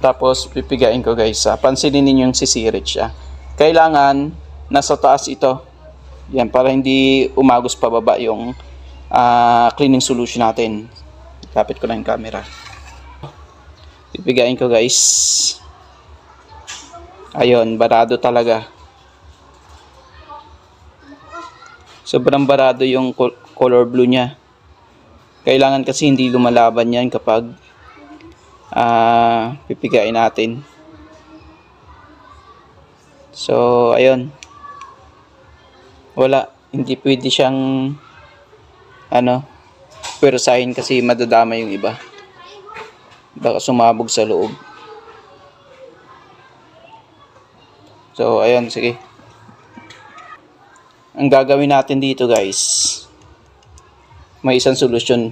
Tapos pipigain ko guys. Pansinin ninyo yung sisirit siya. Kailangan nasa taas ito. Yan, para hindi umagos pababa yung cleaning solution natin. Kapit ko lang yung camera. Pipigain ko guys. Ayun, barado talaga. Sobrang barado yung color blue niya. Kailangan kasi hindi lumalaban yan kapag pipigain natin. So, ayun. Wala, hindi pwede siyang pwersahin kasi madadama yung iba. Baka sumabog sa loob. So, ayun, sige. Ang gagawin natin dito guys, may isang solusyon.